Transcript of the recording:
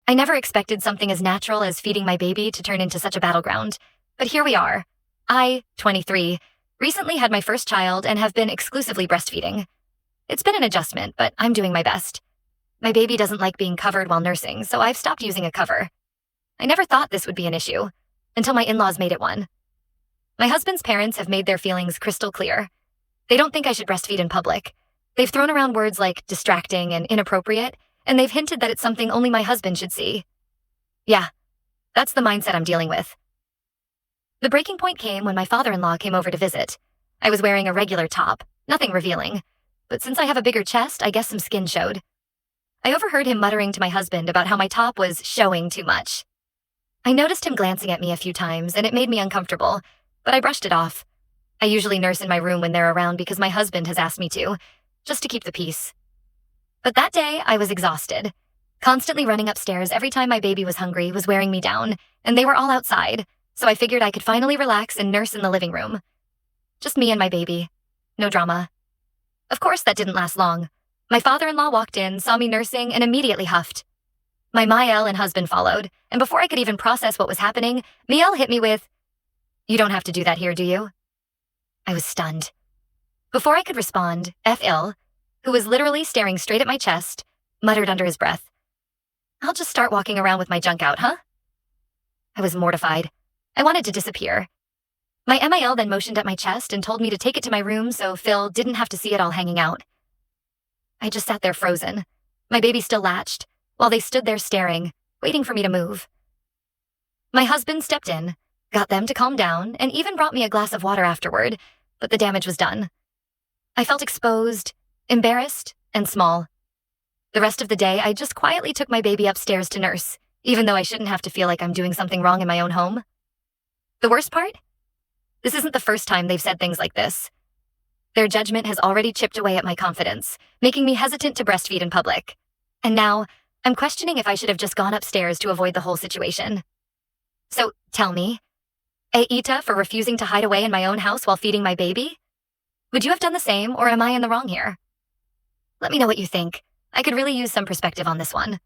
I never expected something as natural as feeding my baby to turn into such a battleground. But here we are. I, 23, recently had my first child and have been exclusively breastfeeding. It's been an adjustment, but I'm doing my best. My baby doesn't like being covered while nursing, so I've stopped using a cover. I never thought this would be an issue, until my in-laws made it one. My husband's parents have made their feelings crystal clear. They don't think I should breastfeed in public. They've thrown around words like distracting and inappropriate, and they've hinted that it's something only my husband should see. Yeah, that's the mindset I'm dealing with. The breaking point came when my father-in-law came over to visit. I was wearing a regular top, nothing revealing. But since I have a bigger chest, I guess some skin showed. I overheard him muttering to my husband about how my top was showing too much. I noticed him glancing at me a few times, and it made me uncomfortable, but I brushed it off. I usually nurse in my room when they're around because my husband has asked me to, just to keep the peace. But that day, I was exhausted. Constantly running upstairs every time my baby was hungry was wearing me down, and they were all outside, so I figured I could finally relax and nurse in the living room. Just me and my baby. No drama. Of course, that didn't last long. My father-in-law walked in, saw me nursing, and immediately huffed. My Miel and husband followed, and before I could even process what was happening, Miel hit me with, "You don't have to do that here, do you?" I was stunned. Before I could respond, F.L., who was literally staring straight at my chest, muttered under his breath, "I'll just start walking around with my junk out, huh?" I was mortified. I wanted to disappear. My Miel then motioned at my chest and told me to take it to my room so Phil didn't have to see it all hanging out. I just sat there frozen. My baby still latched, while they stood there staring, waiting for me to move. My husband stepped in, got them to calm down, and even brought me a glass of water afterward, but the damage was done. I felt exposed, embarrassed, and small. The rest of the day, I just quietly took my baby upstairs to nurse, even though I shouldn't have to feel like I'm doing something wrong in my own home. The worst part? This isn't the first time they've said things like this. Their judgment has already chipped away at my confidence, making me hesitant to breastfeed in public. And now, I'm questioning if I should have just gone upstairs to avoid the whole situation. So, tell me, Aita for refusing to hide away in my own house while feeding my baby? Would you have done the same, or am I in the wrong here? Let me know what you think. I could really use some perspective on this one.